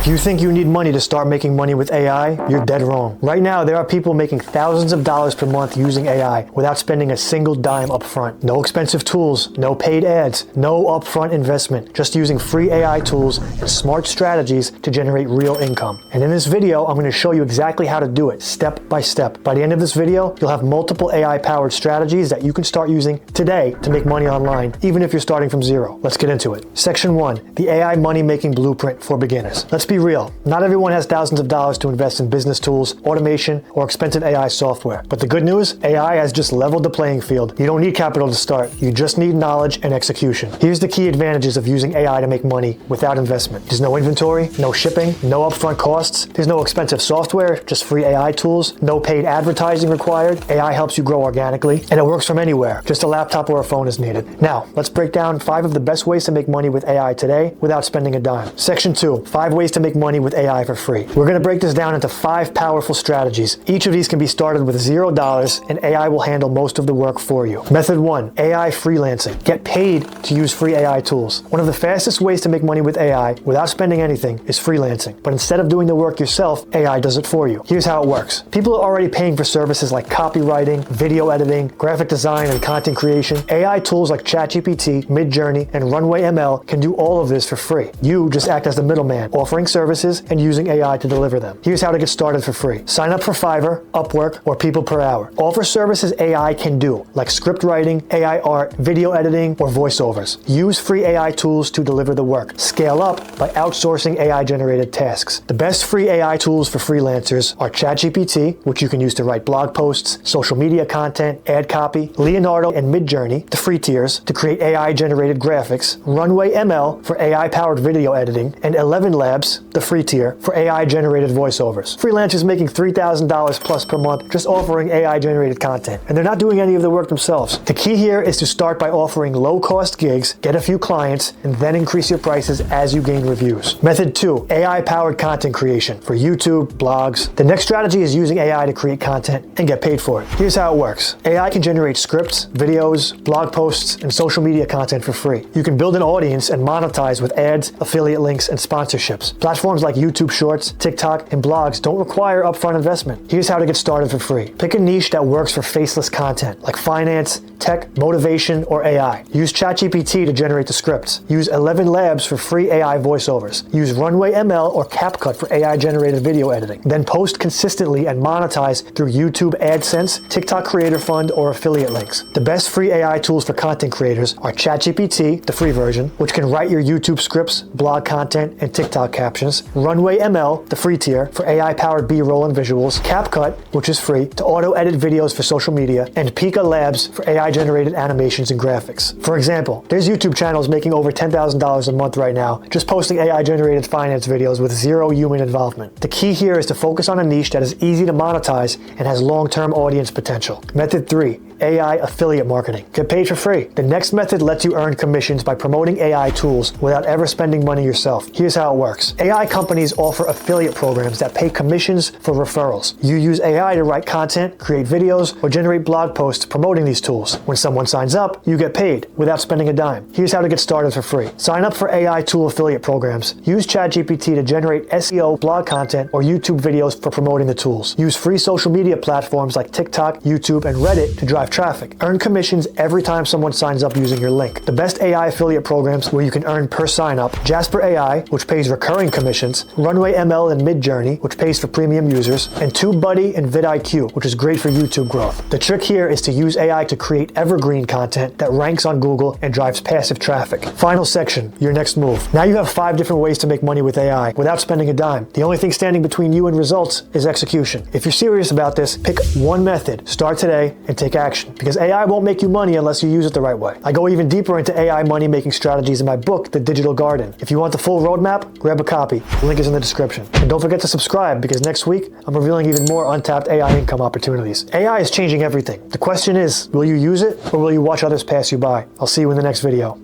If you think you need money to start making money with AI, you're dead wrong. Right now, there are people making thousands of dollars per month using AI without spending a single dime up front. No expensive tools, no paid ads, no upfront investment, just using free AI tools and smart strategies to generate real income. And in this video, I'm going to show you exactly how to do it, step by step. By the end of this video, you'll have multiple AI-powered strategies that you can start using today to make money online, even if you're starting from zero. Let's get into it. Section 1, the AI money-making blueprint for beginners. Let's be real. Not everyone has thousands of dollars to invest in business tools, automation, or expensive AI software. But the good news, AI has just leveled the playing field. You don't need capital to start. You just need knowledge and execution. Here's the key advantages of using AI to make money without investment. There's no inventory, no shipping, no upfront costs. There's no expensive software, just free AI tools, no paid advertising required. AI helps you grow organically, and it works from anywhere. Just a laptop or a phone is needed. Now, let's break down 5 of the best ways to make money with AI today without spending a dime. Section 2, 5 ways to make money with AI for free. We're going to break this down into 5 powerful strategies. Each of these can be started with $0, and AI will handle most of the work for you. Method 1, AI freelancing. Get paid to use free AI tools. One of the fastest ways to make money with AI without spending anything is freelancing. But instead of doing the work yourself, AI does it for you. Here's how it works. People are already paying for services like copywriting, video editing, graphic design, and content creation. AI tools like ChatGPT, Midjourney, and Runway ML can do all of this for free. You just act as the middleman, offering services and using AI to deliver them. Here's how to get started for free. Sign up for Fiverr, Upwork, or People Per Hour. Offer services AI can do, like script writing, AI art, video editing, or voiceovers. Use free AI tools to deliver the work. Scale up by outsourcing AI-generated tasks. The best free AI tools for freelancers are ChatGPT, which you can use to write blog posts, social media content, ad copy, Leonardo and Midjourney, the free tiers, to create AI-generated graphics, Runway ML for AI-powered video editing, and 11 Labs, the free tier, for AI-generated voiceovers. Freelancers making $3,000 plus per month just offering AI-generated content, and they're not doing any of the work themselves. The key here is to start by offering low-cost gigs, get a few clients, and then increase your prices as you gain reviews. Method 2, AI-powered content creation for YouTube, blogs. The next strategy is using AI to create content and get paid for it. Here's how it works. AI can generate scripts, videos, blog posts, and social media content for free. You can build an audience and monetize with ads, affiliate links, and sponsorships. Platforms like YouTube Shorts, TikTok, and blogs don't require upfront investment. Here's how to get started for free. Pick a niche that works for faceless content, like finance, tech, motivation, or AI. Use ChatGPT to generate the scripts. Use 11 Labs for free AI voiceovers. Use Runway ML or CapCut for AI-generated video editing. Then post consistently and monetize through YouTube AdSense, TikTok Creator Fund, or affiliate links. The best free AI tools for content creators are ChatGPT, the free version, which can write your YouTube scripts, blog content, and TikTok captions, Runway ML, the free tier, for AI-powered B-roll and visuals, CapCut, which is free, to auto-edit videos for social media, and Pika Labs for AI-generated animations and graphics. For example, there's YouTube channels making over $10,000 a month right now, just posting AI-generated finance videos with zero human involvement. The key here is to focus on a niche that is easy to monetize and has long-term audience potential. Method 3, AI affiliate marketing. Get paid for free. The next method lets you earn commissions by promoting AI tools without ever spending money yourself. Here's how it works. AI companies offer affiliate programs that pay commissions for referrals. You use AI to write content, create videos, or generate blog posts promoting these tools. When someone signs up, you get paid without spending a dime. Here's how to get started for free. Sign up for AI tool affiliate programs. Use ChatGPT to generate SEO, blog content, or YouTube videos for promoting the tools. Use free social media platforms like TikTok, YouTube, and Reddit to drive traffic. Earn commissions every time someone signs up using your link. The best AI affiliate programs where you can earn per sign up: Jasper AI, which pays recurring commissions, Runway ML and Midjourney, which pays for premium users, and TubeBuddy and vidIQ, which is great for YouTube growth. The trick here is to use AI to create evergreen content that ranks on Google and drives passive traffic. Final section, your next move. Now you have 5 different ways to make money with AI without spending a dime. The only thing standing between you and results is execution. If you're serious about this, pick one method, start today, and take action. Because AI won't make you money unless you use it the right way. I go even deeper into AI money-making strategies in my book, The Digital Garden. If you want the full roadmap, grab a copy. The link is in the description. And don't forget to subscribe, because next week, I'm revealing even more untapped AI income opportunities. AI is changing everything. The question is, will you use it, or will you watch others pass you by? I'll see you in the next video.